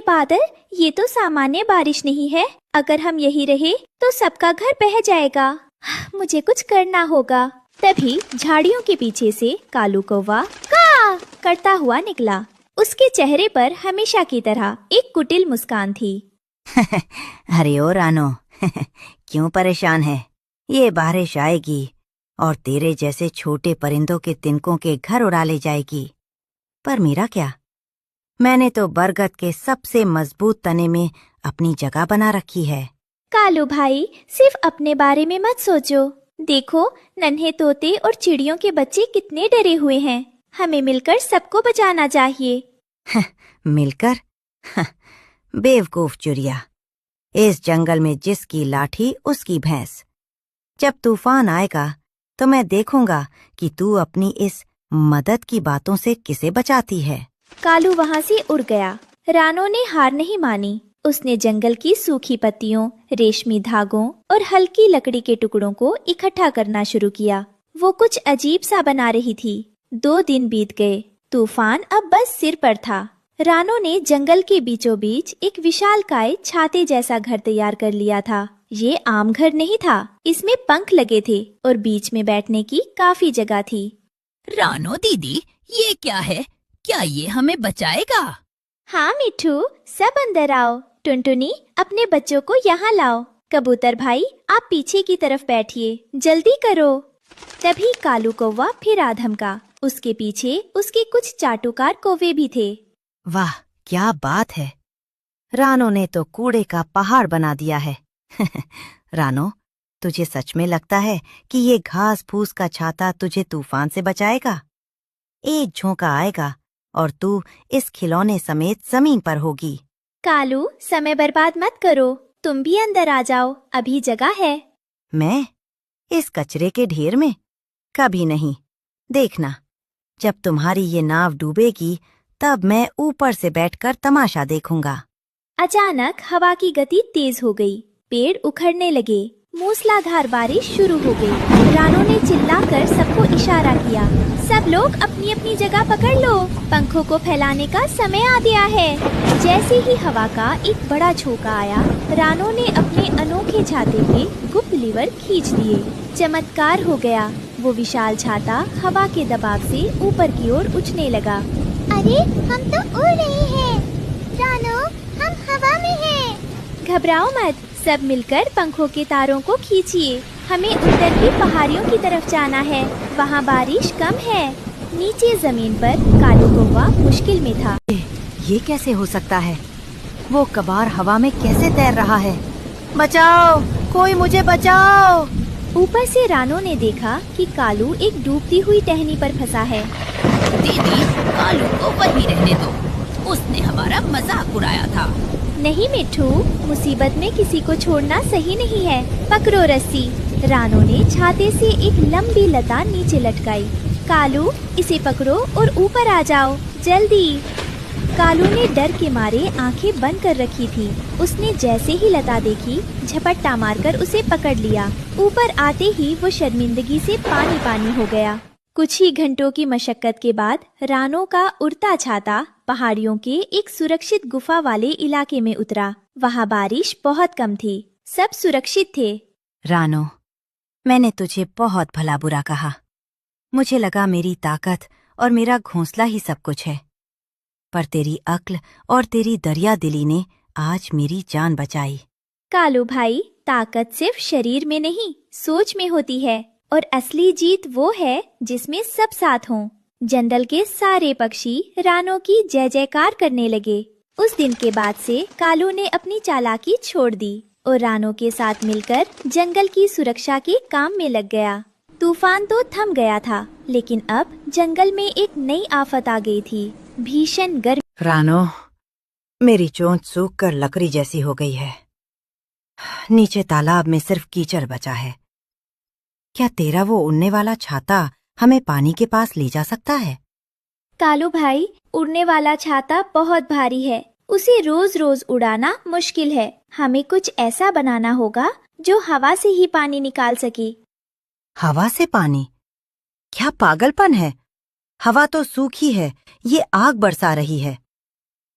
बादल, ये तो सामान्य बारिश नहीं है। अगर हम यही रहे तो सबका घर बह जाएगा। मुझे कुछ करना होगा। तभी झाड़ियों के पीछे से कालू कौवा का करता हुआ निकला। उसके चेहरे पर हमेशा की तरह एक कुटिल मुस्कान थी। अरे ओ रानो, क्यों परेशान है? ये बारिश आएगी और तेरे जैसे छोटे परिंदों के तिनकों के घर उड़ा ले जाएगी। पर मेरा क्या? मैंने तो बरगद के सबसे मजबूत तने में अपनी जगह बना रखी है। कालू भाई, सिर्फ अपने बारे में मत सोचो। देखो, नन्हे तोते और चिड़ियों के बच्चे कितने डरे हुए हैं। हमें मिलकर सबको बचाना चाहिए। मिलकर? बेवकूफ चुरिया। इस जंगल में जिसकी लाठी उसकी भैंस। जब तूफान आएगा तो मैं देखूंगा कि तू अपनी इस मदद की बातों से किसे बचाती है। कालू वहाँ से उड़ गया। रानो ने हार नहीं मानी। उसने जंगल की सूखी पत्तियों, रेशमी धागों और हल्की लकड़ी के टुकड़ों को इकट्ठा करना शुरू किया। वो कुछ अजीब सा बना रही थी। 2 दिन बीत गए। तूफान अब बस सिर पर था। रानो ने जंगल के बीचों बीच एक विशालकाय छाते जैसा घर तैयार कर लिया था। ये आम घर नहीं था। इसमें पंख लगे थे और बीच में बैठने की काफी जगह थी। रानो दीदी, ये क्या है? क्या ये हमें बचाएगा? हाँ मिठू, सब अंदर आओ। टुनटुनी, अपने बच्चों को यहाँ लाओ। कबूतर भाई, आप पीछे की तरफ बैठिए। जल्दी करो। तभी कालू कौवा फिर आ धमका। उसके पीछे उसके कुछ चाटुकार कौवे भी थे। वाह, क्या बात है! रानो ने तो कूड़े का पहाड़ बना दिया है। रानो, तुझे सच में लगता है कि ये घास फूस का छाता तुझे तूफान से बचाएगा? एक झोंका आएगा और तू इस खिलौने समेत जमीन पर होगी। कालू, समय बर्बाद मत करो। तुम भी अंदर आ जाओ, अभी जगह है। मैं? इस कचरे के ढेर में? कभी नहीं। देखना, जब तुम्हारी ये नाव डूबेगी तब मैं ऊपर से बैठकर तमाशा देखूंगा। अचानक हवा की गति तेज हो गई। पेड़ उखड़ने लगे। मूसलाधार बारिश शुरू हो गई। रानो ने चिल्लाकर सबको इशारा किया। सब लोग अपनी अपनी जगह पकड़ लो। पंखों को फैलाने का समय आ गया है। जैसे ही हवा का एक बड़ा झोंका आया, रानो ने अपने अनोखे छाते पे गुप्त लीवर खींच दिए। चमत्कार हो गया। वो विशाल छाता हवा के दबाव से ऊपर की ओर उछने लगा। अरे, हम तो उड़ रहे हैं। रानो, हम हवा में हैं। घबराओ मत, सब मिलकर पंखों के तारों को खींचिए। हमें उत्तर की पहाड़ियों की तरफ जाना है। वहाँ बारिश कम है। नीचे जमीन पर कालू कौवा मुश्किल में था। ये कैसे हो सकता है? वो कबार हवा में कैसे तैर रहा है? बचाओ, कोई मुझे बचाओ! ऊपर से रानो ने देखा कि कालू एक डूबती हुई टहनी पर फंसा है। दीदी, कालू को वहीं रहने दो। उसने हमारा मजाक उड़ाया था। नहीं मिठू, मुसीबत में किसी को छोड़ना सही नहीं है। पकड़ो रस्सी। रानो ने छाते से एक लंबी लता नीचे लटकाई। कालू, इसे पकड़ो और ऊपर आ जाओ, जल्दी। कालू ने डर के मारे आंखें बंद कर रखी थी। उसने जैसे ही लता देखी, झपट्टा मारकर उसे पकड़ लिया। ऊपर आते ही वो शर्मिंदगी से पानी पानी हो गया। कुछ ही घंटों की मशक्कत के बाद रानो का उड़ता छाता पहाड़ियों के एक सुरक्षित गुफा वाले इलाके में उतरा। वहाँ बारिश बहुत कम थी। सब सुरक्षित थे। रानो, मैंने तुझे बहुत भला बुरा कहा। मुझे लगा मेरी ताकत और मेरा घोंसला ही सब कुछ है, पर तेरी अक्ल और तेरी दरिया दिली ने आज मेरी जान बचाई। कालू भाई, ताकत सिर्फ शरीर में नहीं, सोच में होती है। और असली जीत वो है जिसमें सब साथ हों। जंगल के सारे पक्षी रानो की जय जयकार करने लगे। उस दिन के बाद से कालू ने अपनी चालाकी छोड़ दी और रानो के साथ मिलकर जंगल की सुरक्षा के काम में लग गया। तूफान तो थम गया था, लेकिन अब जंगल में एक नई आफत आ गई थी, भीषण गर्मी। रानो, मेरी चोंच सूख कर लकड़ी जैसी हो गई है। नीचे तालाब में सिर्फ कीचड़ बचा है। क्या तेरा वो उड़ने वाला छाता हमें पानी के पास ले जा सकता है? कालू भाई, उड़ने वाला छाता बहुत भारी है। उसे रोज रोज उड़ाना मुश्किल है। हमें कुछ ऐसा बनाना होगा जो हवा से ही पानी निकाल सके। हवा से पानी? क्या पागलपन है? हवा तो सूखी है, ये आग बरसा रही है।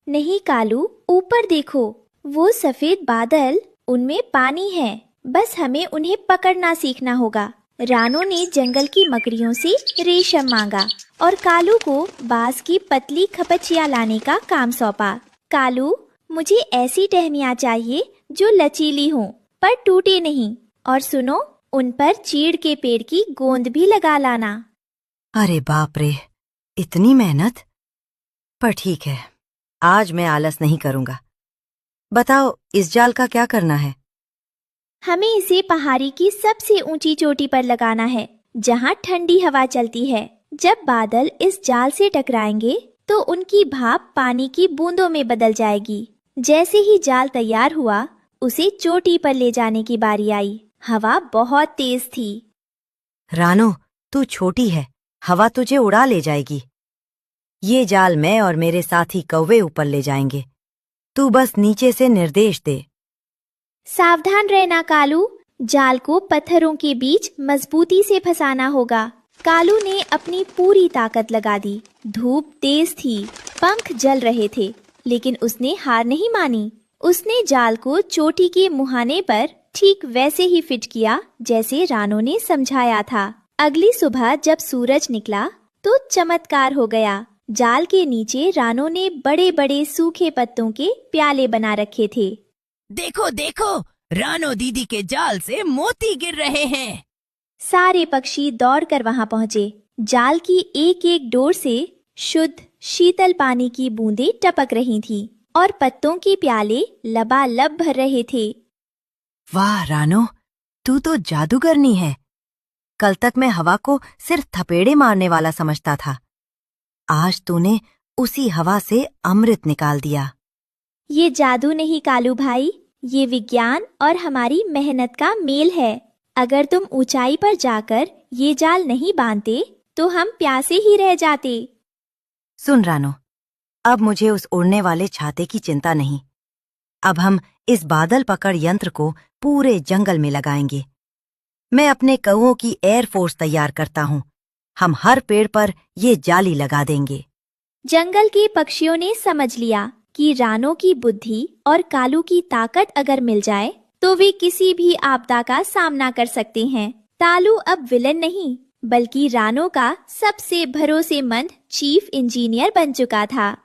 नहीं कालू, ऊपर देखो, वो सफेद बादल, उनमें पानी है। बस हमें उन्हें पकड़ना सीखना होगा। रानो ने जंगल की मकड़ियों से रेशम मांगा और कालू को बांस की पतली खपचिया लाने का काम सौंपा। कालू, मुझे ऐसी टहनियाँ चाहिए जो लचीली हों पर टूटे नहीं, और सुनो, उन पर चीड़ के पेड़ की गोंद भी लगा लाना। अरे बाप रे, इतनी मेहनत। पर ठीक है, आज मैं आलस नहीं करूंगा। बताओ, इस जाल का क्या करना है? हमें इसे पहाड़ी की सबसे ऊंची चोटी पर लगाना है, जहाँ ठंडी हवा चलती है। जब बादल इस जाल से टकराएंगे तो उनकी भाप पानी की बूंदों में बदल जाएगी। जैसे ही जाल तैयार हुआ, उसे चोटी पर ले जाने की बारी आई। हवा बहुत तेज थी। रानो, तू छोटी है, हवा तुझे उड़ा ले जाएगी। ये जाल मैं और मेरे साथी कौवे ऊपर ले जाएंगे। तू बस नीचे से निर्देश दे। सावधान रहना कालू, जाल को पत्थरों के बीच मजबूती से फंसाना होगा। कालू ने अपनी पूरी ताकत लगा दी। धूप तेज थी, पंख जल रहे थे, लेकिन उसने हार नहीं मानी। उसने जाल को चोटी के मुहाने पर ठीक वैसे ही फिट किया जैसे रानो ने समझाया था। अगली सुबह जब सूरज निकला तो चमत्कार हो गया। जाल के नीचे रानो ने बड़े बड़े सूखे पत्तों के प्याले बना रखे थे। देखो देखो, रानो दीदी के जाल से मोती गिर रहे हैं। सारे पक्षी दौड़कर वहां पहुंचे। जाल की एक एक डोर से शुद्ध शीतल पानी की बूंदें टपक रही थीं और पत्तों के प्याले लबालब भर रहे थे। वाह रानो, तू तो जादूगरनी है। कल तक मैं हवा को सिर्फ थपेड़े मारने वाला समझता था। आज तूने उसी हवा से अमृत निकाल दिया। ये जादू नहीं कालू भाई, ये विज्ञान और हमारी मेहनत का मेल है। अगर तुम ऊंचाई पर जाकर ये जाल नहीं बांधते तो हम प्यासे ही रह जाते। सुन रानो, अब मुझे उस उड़ने वाले छाते की चिंता नहीं। अब हम इस बादल पकड़ यंत्र को पूरे जंगल में लगाएंगे। मैं अपने कौओं की एयरफोर्स तैयार करता हूँ। हम हर पेड़ पर ये जाली लगा देंगे। जंगल के पक्षियों ने समझ लिया कि रानो की बुद्धि और कालू की ताकत अगर मिल जाए तो वे किसी भी आपदा का सामना कर सकते हैं। तालू अब विलन नहीं, बल्कि रानो का सबसे भरोसेमंद चीफ इंजीनियर बन चुका था।